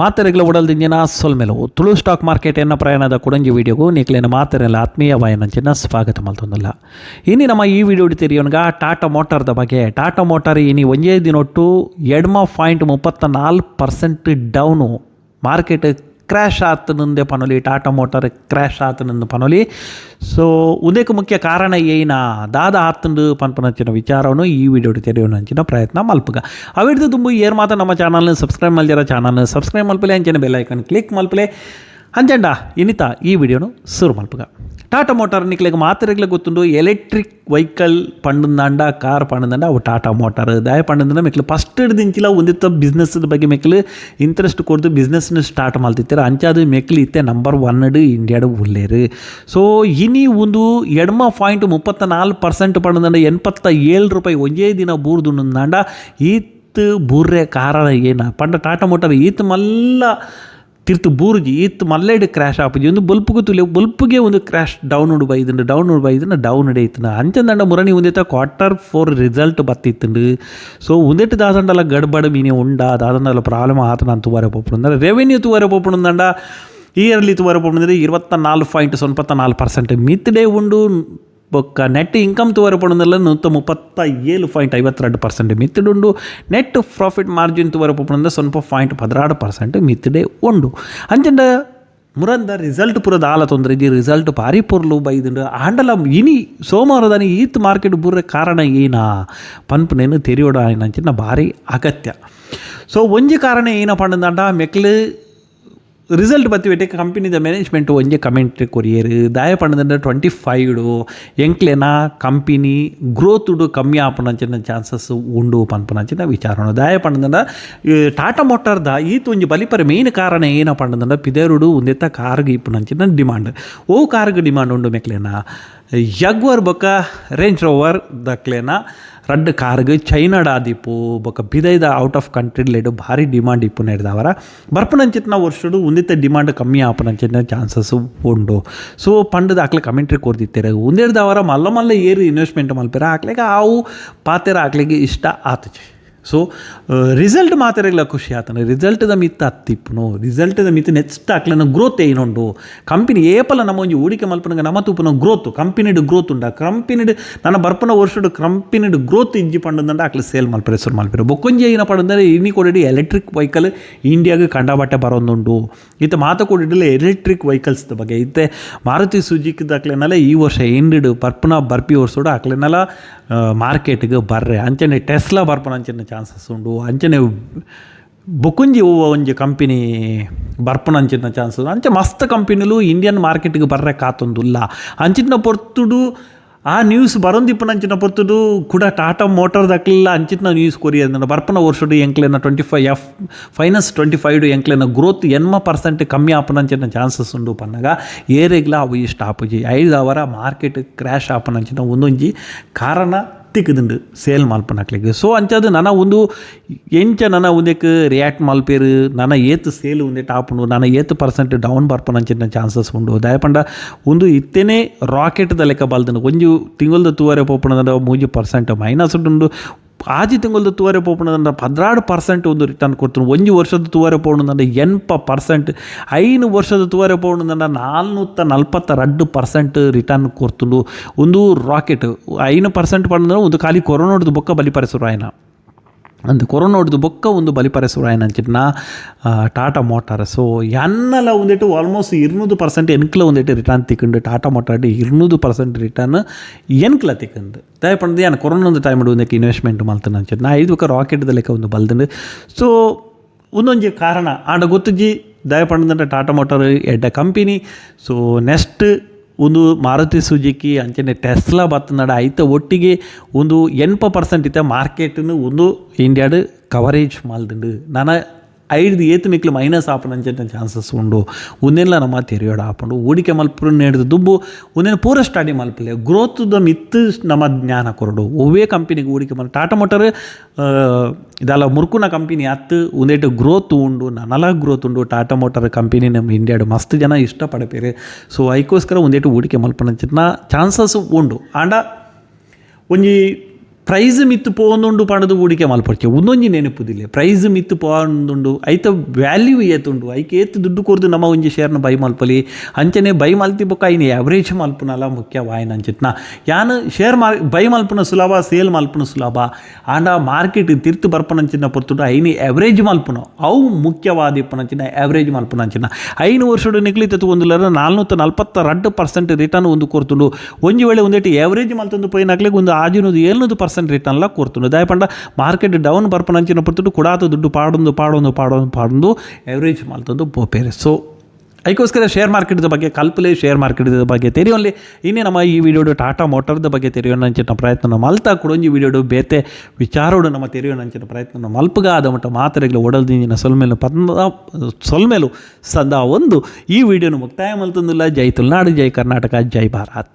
ಮಾತೆರೆಗ್ಲ ಉಡಲ್ದಿಂಜಿನ ಸೊಲ್ಮೆಲು Tulu stock market ಎನ್ನ ಪ್ರಯಾಣದ ಕುಡಂಜಿ ವಿಡಿಯೋಗೂ ನೀಕ್ಲೇನ ಮಾತೆರೆಲ್ಲ ಆತ್ಮೀಯವಾಯನಂಚಿನ ಸ್ವಾಗತ ಮಲ್ತೊಂದಲ್ಲ ಇನ್ನು ನಮ್ಮ ಈ ವಿಡಿಯೋ ಹಿಡಿತೀರಿಯೋನ್ಗ ಟಾಟಾ ಮೋಟಾರ್ದ ಬಗ್ಗೆ ಟಾಟಾ ಮೋಟಾರ್ ಇನಿ ಒಂಜೇ ದಿನೊಟ್ಟು 2.34% ಡೌನು ಮಾರ್ಕೆಟ್ ಕ್ರ್ಯಾಶ್ ಆತನಂದೆ ಪನೊಲಿ ಟಾಟಾ ಮೋಟಾರ್ ಕ್ರ್ಯಾಶ್ ಆತನಂದು ಪನೊಲಿ ಸೊ ಉದಕ್ಕೆ ಮುಖ್ಯ ಕಾರಣ ಏನ ದಾದ ಆತಂದು ಪನ್ಪನಂಚಿನ ವಿಚಾರವನ್ನು ಈ ವಿಡಿಯೋ ತೆರೆಯೋನಂಚಿನ ಪ್ರಯತ್ನ ಮಲ್ಪಗ ಅವಿಡ್ದು ತುಂಬು ಏರ್ ಮಾತ್ರ ನಮ್ಮ ಚಾನಲ್ನ ಸಬ್ಸ್ಕ್ರೈಬ್ ಮಲ್ಜರ ಚಾನಲ್ನ ಸಬ್ಸ್ಕ್ರೈಬ್ ಮಲ್ಪಲೆ ಅಂಚನೆ ಬೆಲ್ ಐಕನ್ ಕ್ಲಿಕ್ ಮಲ್ಪಲೆ ಅಂಜಂಡ ಇನ್ನಿತ ಈ ವಿಡಿಯೋನು ಶುರು ಮಲ್ಪಗ ಟಾಟಾ ಮೋಟಾರ್ ನಿಕ್ಲೆಗೆ ಮಾತ್ರೆಗ್ಲೆ ಗೊತ್ತುಂಡು ಎಲೆಕ್ಟ್ರಿಕ್ ವೆಹಿಕಲ್ ಪಂಡಂದಾಂಡ ಕಾರ್ ಪಂಡಂದಾಂಡ ಅವು ಟಾಟಾ ಮೋಟಾರ್ ದಾಯ ಪಂಡಂದ ಮೆಕ್ಲು ಫಸ್ಟ್ ಹಿಡ್ದಿಂಚಿಲ್ಲ ಒಂದಿತ್ತ ಬಿಸ್ನೆಸ್ ಬಗ್ಗೆ ಮೆಕ್ಲು ಇಂಟ್ರೆಸ್ಟ್ ಕೊಡ್ದು ಬಿಸ್ನೆಸ್ನ ಸ್ಟಾರ್ಟ್ ಮಾಡ್ತಿರ್ತಾರೆ ಅಂಚಾದು ಮೆಕ್ಲು ಇತ್ತೆ ನಂಬರ್ 1 ಇಂಡಿಯಾಡು ಉಳ್ಳೇರು ಸೊ ಇನಿ ಒಂದು 2.34% ಪಂಡಂದಾಂಡ 87 ರೂಪಾಯಿ ಒಂಜೇ ದಿನ ಬೂರ್ದು ನಂದಾಂಡ ಈತ್ ಬೂರ್ರೆ ಕಾರಣ ಏನ ಪಂಡ ಟಾಟಾ ಮೋಟಾರ್ ಈತ್ ಮಲ್ಲ ತಿರ್ತು ಬೂರ್ಜಿ ಈತ್ ಮಲ್ಲೆಡ್ ಕ್ರ್ಯಾಶ್ ಆಪುಜಿ ಒಂದು ಬಲ್ಪ್ಗೂ ತುಲೆ ಬಲ್ಪ್ಗೆ ಒಂದು ಕ್ರ್ಯಾಶ್ ಡೌನ್ ಬೈದಂಡು ಡೌನ್ ಇಡೈತನ ಅಂಚಂದಂಡ ಮುರಣಿ ಒಂದಿತ್ತ Q4 ರಿಸಲ್ಟ್ ಬತ್ತಿತ್ತಂಡು ಸೊ ಒಂದೆಟ್ಟು ದಾದಂಡಲ್ಲ ಗಡ್ಬಡ್ ಮೀನೆ ಉಂಡ ದಾದಂಡಲ್ಲ ಪ್ರಾಬ್ಲಮ್ ಆತನ ತೂವರೆ ಪೋಪುಡು ಅಂದರೆ ರೆವೆನ್ಯೂ ತೂವರೆ ಪೋಪುಡುಂದಂಡ ಇಯರ್ಲಿ ತೂವರೆ ಪೋಪುಡು 24.04% ಮಿತ್ತಡೆ ಉಂಡು ಬೊಕ್ಕ ನೆಟ್ ಇನ್ಕಮ್ ತೂವರಪೊಂದಲ್ಲ 37.52% ಮಿತ್ತಡುಂಡು ನೆಟ್ ಪ್ರಾಫಿಟ್ ಮಾರ್ಜಿನ್ ತೂವರಪೊಂದ 0.16% ಮಿತ್ತಡೆ ಉಂಡು ಅಂಚಂಡ ಮುರಂದ ರಿಸಲ್ಟ್ ಪುರದ ಆಲ ತೊಂದರೆ ಇದ್ದಿ ರಿಸಲ್ಟ್ ಭಾರಿ ಪೊರ್ಲು ಬೈದುಂಡು ಆಂಡಲ ಇನಿ ಸೋಮವಾರದಾನಿ ಈತ್ ಮಾರ್ಕೆಟ್ ಬುರ್ರೆ ಕಾರಣ ಏನಾ ಪನ್ಪನೇನು ತೆರಿಯೋಡ ಆಯ್ನಂಚಿನ ಭಾರಿ ಅಗತ್ಯ ಸೊ ಒಂಜಿ ಕಾರಣ ಏನಪ್ಪ ಅಂದಂಡ ಮೆಕ್ಲು ರಿಸಲ್ಟ್ ಬತ್ತಿಬಿಟ್ಟೆ ಕಂಪನಿದ ಮ್ಯಾನೇಜ್ಮೆಂಟು ಒಂಜೆ ಕಮೆಂಟ್ರಿ ಕೊರಿಯರು ದಾಯ ಪಂಡದ 25 ಎಂಕ್ಲೆನ ಕಂಪನಿ ಗ್ರೋತುಡು ಕಮ್ಮಿ ಆಪನಂಚಿನ ಚಾನ್ಸಸ್ ಉಂಡು ಪನ್ಪನಂಚಿನ ವಿಚಾರಣ ದಾಯ ಪಂಡದ ಟಾಟಾ ಮೋಟಾರ್ದ ಈತ ಒಂಜಿ ಬಲಿಪರ ಮೇನ್ ಕಾರಣ ಏನಪ್ಪ ಅಂದಂಡ ಪಿದರುಡು ಒಂದೆತ್ತ ಕಾರ್ಗೆ ಇಪ್ಪನಂಚಿನ ಡಿಮಾಂಡ್ ಕಾರ್ಗೆ ಡಿಮಾಂಡ್ ಉಂಡು ಮೆಕ್ಲೆನ ಯಗ್ವರ್ ಬೊಕ್ಕ ರೇಂಜ್ ರೋವರ್ ದಕ್ಲೆನ ರಡ್ಡು ಕಾರ್ಗೆ ಚೈನಾಡ ಆದಿಪ್ಪು ಬೊಕ್ಕ ಬಿದೈದ ಔಟ್ ಆಫ್ ಕಂಟ್ರಿ ಲೇಡು ಭಾರಿ ಡಿಮಾಂಡ್ ಇಪ್ಪು ನಡೆದವರ ಬರ್ಪನಂಚಿತ್ನ ವರ್ಷಡು ಒಂದಿತ್ತ ಡಿಮಾಂಡ್ ಕಮ್ಮಿ ಆಪನಂಚಿನ ಚಾನ್ಸಸ್ ಉಂಡು ಸೊ ಪಂಡದ ಆಕ್ಲೆ ಕಮೆಂಟ್ರಿ ಕೊಡ್ತಿರ್ತಾರೆ ಒಂದೆಡ್ದವರ ಮಲ್ಲ ಮಲ್ಲ ಏರು ಇನ್ವೆಸ್ಟ್ಮೆಂಟ್ ಮಲ್ಪೇರ ಆಕ್ಲೆಗೆ ಅವು ಪಾತೆರ ಆಕ್ಲೆಗೆ ಇಷ್ಟ ಆತಚೆ ಸೊ ರಿಸಲ್ಟ್ ಮಾತೆರೆಗ್ಲ ಖುಷಿ ಆತನ ರಿಸಲ್ಟ್ದ ಮಿತ್ತ ಹತ್ತಿಪ್ಪುನು ರಿಸಲ್ಟ್ದ ಮಿತ್ತ ನೆಕ್ಸ್ಟ್ ಆಕ್ಲನ ಗ್ರೋತ್ ಏನುಂಡು ಕಂಪನಿ ಏಪಲ ನಮ್ಮ ಒಂಜಿ ಹೂಡಿಕೆ ಮಲ್ಪನಗ ನಮ್ಮ ತೂಪುನ ಗ್ರೋತ್ ಕಂಪನಿಡ್ ಗ್ರೋತ್ ಉಂಡ ಕಂಪನಿಡ್ ನನ್ನ ಬರ್ಪನ ವರ್ಷಡು ಕಂಪನಿಡ್ ಗ್ರೋತ್ ಇಜ್ಜಿ ಪಂಡದಂಡ ಆಕ್ಲೆ ಸೇಲ್ ಮಲ್ಪರೆ ಹೆಸರು ಮಲ್ಪರೆ ಬೊಕ್ಕೊಂಜಿ ಏನ ಪಂಡಂದರೆ ಇನ್ನಿ ಕೊಡಿ ಎಲೆಕ್ಟ್ರಿಕ್ ವೆಹಿಕಲ್ ಇಂಡಿಯಾಗೆ ಕಂಡಬಟ್ಟೆ ಬರೋದುಂಡು ಈತ ಮಾತ ಕೊಡಿಡಲ್ಲ ಎಲೆಕ್ಟ್ರಿಕ್ ವೆಹಿಕಲ್ಸ್ದ ಬಗ್ಗೆ ಇತ್ತೆ ಮಾರುತಿ ಸುಜುಕಿದ ಆಕ್ಲೆನಲ್ಲ ಈ ವರ್ಷ ಎಂಡಿಡು ಬರ್ಪನ ಬರ್ಪಿ ವರ್ಷೋಡು ಆಕ್ಲೆನಲ್ಲ ಮಾರ್ಕೆಟ್ಗೆ ಬರ್ರೆ ಅಂಚನೆ ಟೆಸ್ಲಾ ಬರ್ಪನ ಅಂಚನೆ ಚಾನ್ಸಸ್ ಉಂಡು ಅಂಚನೆ ಬೊಕುಂಜಿ ಒಂಜಿ ಕಂಪನಿ ಬರ್ಪನಂಚಿನ ಚಾನ್ಸಸ್ ಅಂಚೆ ಮಸ್ತ್ ಕಂಪನಿಲು ಇಂಡಿಯನ್ ಮಾರ್ಕೆಟ್ಗೆ ಬರ್ರೆ ಕಾತೊಂದುಲ್ಲ ಅಂಚಿನ ಪೊರ್ತುಡು ಆ ನ್ಯೂಸ್ ಬರೋಂದಿಪ್ಪನಂಚಿನ ಪೊರ್ತುಡು ಕೂಡ ಟಾಟಾ ಮೋಟಾರ್ ದಕ್ಲಿಲ್ಲ ಅಂಚಿನ ನ್ಯೂಸ್ ಕೊರಿಯದ ಬರ್ಪನ ವರ್ಷಡು ಎಂಕ್ಲೆನ 25 ಎಂಕ್ಲೆನ ಗ್ರೋತ್ 80% ಕಮ್ಮಿ ಆಪನಂಚಿನ ಚಾನ್ಸಸ್ ಉಂಡು ಪನ್ನಗ ಏರೆಗ್ಲ ಅವು ಇಷ್ಟ ಆಪುಜಿ 5 ಅವರ ಮಾರ್ಕೆಟ್ ಕ್ರ್ಯಾಶ್ ಆಪನಂಚಿನ ಒಂದೊಂಜಿ ಕಾರಣ ತಿಕ್ಕದುಂಡು ಸೇಲ್ ಮಲ್ಪನಾಕ್ಲಿಗೆ ಸೊ ಅಂಚದು ನನ್ನ ಒಂದು ಎಂಚ ನನ್ನ ಒಂದಕ್ಕೆ ರಿಯಾಕ್ಟ್ ಮಲ್ಪೇರು ನನ್ನ ಏತು ಸೇಲ್ ಒಂದೇ ಟಾಪುಂಡು ನನ್ನ 8% ಡೌನ್ ಬರ್ಪನಂಚಿನ ಚಾನ್ಸಸ್ ಉಂಡು ದಯಪಂಡ ಒಂದು ಇತ್ತೇನೆ ರಾಕೆಟ್ದ ಲೆಕ್ಕ ಬಲ್ದನು ಒಂಜು ತಿಂಗಳದ ತೂವರೆ ಪೋಪುಣದ 3% ಮೈನಸ್ ಉಂಡು ಆಜಿ ತಿಂಗಳದ ತೂವರೆ ಪೋಪುಣದಂಡ 16% ಒಂದು ರಿಟರ್ನ್ ಕೊಡ್ತು ಒಂಜು ವರ್ಷದ ತೂವರೆ ಪೋಣದಂಡ 80% 5 ವರ್ಷದ ತೂವರೆ ಪೋಣದಂಡ 442% ರಿಟರ್ನ್ ಕೊಡ್ತು ಒಂದು ರಾಕೆಟ್ 5% ಪಂಡ ಒಂದು ಖಾಲಿ ಕೊರೋನಾಡ್ದು ಬೊಕ್ಕ ಬಲಿಪರಿಸರು ಆಯ್ನ ಅಂದು ಕೊರೋನಾಡ್ದು ಬೊಕ್ಕ ಒಂದು ಬಲಿಪರಿಸರು ಆಯ್ನ ಅಂಚಿನ ಟಾಟಾ ಮೋಟಾರ್ ಸೊ ಎನ್ನಲ ಒಂದಿಟ್ಟು ಆಲ್ಮೋಸ್ಟ್ 200% ಎನ್ಕ್ಲ ಒಂದಿಟ್ಟು ರಿಟರ್ನ್ ತಿಕ್ಕೊಂಡು ಟಾಟಾ ಮೋಟಾರ್ 200% ರಿಟರ್ನ್ ಎನ್ಕ್ಲ ತಿಕ್ಕೊಂಡು ದಯಪಂದು ಏನು ಕೊರೋನಾದ ಟೈಮ್ ಒಂದಕ್ಕೆ ಇನ್ವೆಸ್ಟ್ಮೆಂಟ್ ಮಲ್ತಾನೆ ಅಂಚಿನ 5 ರಾಕೆಟ್ದ ಲೆಕ್ಕ ಒಂದು ಬಲ್ದಂಡು ಸೊ ಒಂದೊಂದು ಕಾರಣ ಆಡ ಗೊತ್ತಜ್ಜಿ ದಯಪಂಡ ಟಾಟಾ ಮೋಟಾರ್ ಎಡ್ಡ ಕಂಪನಿ ಸೊ ನೆಕ್ಸ್ಟ್ ಒಂದು ಮಾರುತಿ ಸುಜುಕಿ ಅಂಚನೆ ಟೆಸ್ಲಾ ಬತ್ತನಾಡ ಐತ ಒಟ್ಟಿಗೆ ಒಂದು 80% ಇತ್ತ ಮಾರ್ಕೆಟ್ನು ಒಂದು ಇಂಡಿಯಾಡು ಕವರೇಜ್ ಮಲ್ದಂಡು ನಾನು 5 ಏತು ಮಿಕ್ಲು ಮೈನಸ್ ಆಪನಂಚಿನ ಚಾನ್ಸಸ್ ಉಂಡು ಒಂದೆಲ್ಲ ನಮ್ಮ ತೆರೆಯೋಡ ಆಪುಂಡು ಹೂಡಿಕೆ ಮಲ್ಪರು ನೆಡ್ದು ದುಬ್ಬು ಒಂದೇನು ಪೂರ ಸ್ಟಡಿ ಮಲ್ಪಲೆ ಗ್ರೋತ್ದ ಮಿತ್ತು ನಮ್ಮ ಜ್ಞಾನ ಕೊರಡು ಒವ್ವೇ ಕಂಪನಿಗೆ ಹೂಡಿಕೆ ಮಲ್ ಟಾಟಾ ಮೋಟಾರ್ ಇದೆಲ್ಲ ಮುರ್ಕುನ ಕಂಪನಿ ಅತ್ತು ಒಂದೇಟು ಗ್ರೋತ್ ಉಂಡು ನನಲ ಗ್ರೋತ್ ಉಂಡು ಟಾಟಾ ಮೋಟಾರ್ ಕಂಪನಿ ನಮ್ಮ ಇಂಡಿಯಾಡು ಮಸ್ತ್ ಜನ ಇಷ್ಟಪಡಪೇರೆ ಸೊ ಅದಕ್ಕೋಸ್ಕರ ಒಂದೇಟು ಹೂಡಿಕೆ ಮಲ್ಪನಂಚಿನ ಚಾನ್ಸಸ್ ಉಂಡು ಆಂಡ ಒಂಜಿ ಪ್ರೈಸ್ ಮಿತ್ತು ಪೋಂದುಂಡು ಪಣದು ಹೂಡಿಕೆ ಮಲ್ಪೊಡ್ಚೆ ಒಂದೊಂಜಿ ನೆನಪುದಿಲ್ಲ ಪ್ರೈಸ್ ಮಿತ್ತು ಪೋಂದುಂಡು ಐತ ವ್ಯಾಲ್ಯೂ ಏತುಂಡು ಐಕೆ ಏತ್ ದುಡ್ಡು ಕೊರ್ದು ನಮ್ಮ ಒಂಜಿ ಶೇರ್ನ ಬೈ ಮಲ್ಪಲಿ ಅಂಚನೆ ಬೈ ಮಲ್ತಿ ಬೊಕ್ಕ ಐನು ಆವ್ರೇಜ್ ಮಲ್ಪುನಲ ಮುಖ್ಯವಾಯಿನ ಅಂಚಿತ್ನ ಯಾನು ಶೇರ್ ಬೈ ಮಲ್ಪುನ ಸುಲಭ ಸೇಲ್ ಮಲ್ಪುನ ಸುಲಭ ಆಂಡ ಮಾರ್ಕೆಟ್ ತಿರ್ತು ಬರ್ಪನಂಚಿನ ಪೊರ್ತುಂಡು ಐನು ಆವ್ರೇಜ್ ಮಲ್ಪುನ ಅವು ಮುಖ್ಯವಾದಿಪ್ಪನಂಚಿನ ಆವ್ರೇಜ್ ಮಲ್ಪುನಂಚಿನ 5 ವರ್ಷದ ನಿಕ್ಲಿತತ್ತು ಒಂದು 442% ರಿಟರ್ನ್ ಒಂದು ಕೊರ್ತುಂಡು ಒಂಜಿ ವೇಳೆ ಒಂದೇಟಿ ಆವ್ರೇಜ್ ಮಲ್ತೊಂದು ಪೋಯಿನಾಗ್ಲಿಗೆ ಒಂದು 7% ರಿಟರ್ನ್ಲ ಕೊಡ್తుండు ದಯಪಂಡ ಮಾರ್ಕೆಟ್ ಡೌನ್ ಬರ್ಪನಂಚಿನ ಪೊರ್ತುಂಡು ಕುಡಾತ ದುಡ್ಡು ಪಾಡೊಂದು ಎವರೇಜ್ ಮಲ್ತೊಂದು ಪೋಪೇರೆ ಸೊ ಅದಕ್ಕೋಸ್ಕರ ಶೇರ್ ಮಾರ್ಕೆಟ್ದ ಬಗ್ಗೆ ಕಲ್ಪಲೆ ಶೇರ್ ಮಾರ್ಕೆಟ್ದ ಬಗ್ಗೆ ತೆರೆಯೋಲ್ಲಿ ಇನ್ನೇ ನಮ್ಮ ಈ ವಿಡಿಯೋಡು ಟಾಟಾ ಮೋಟರ್ದ ಬಗ್ಗೆ ತೆರೆಯೋಣ ಅಂಚಿನ ಪ್ರಯತ್ನ ಮಲ್ತಾ ಕೊಡೊಂಜಿ ವಿಡಿಯೋಡು ಬೇತೆ ವಿಚಾರೋಡು ನಮ್ಮ ತೆರೆಯೋಣ ಅಂಚಿನ ಪ್ರಯತ್ನ ಮಲ್ಪಗ ಆದ ಮಟ್ಟ ಮಾತ್ರೆಗಳು ಒಡಲ್ದಿಂಜಿನ ಸೊಲ್ಮೇಲು ಸದಾ ಒಂದು ಈ ವಿಡಿಯೋನು ಮುಕ್ತಾಯ ಮಲ್ತೊಂದಿಲ್ಲ ಜೈ ತುಳುನಾಡು ಜೈ ಕರ್ನಾಟಕ ಜೈ ಭಾರತ್.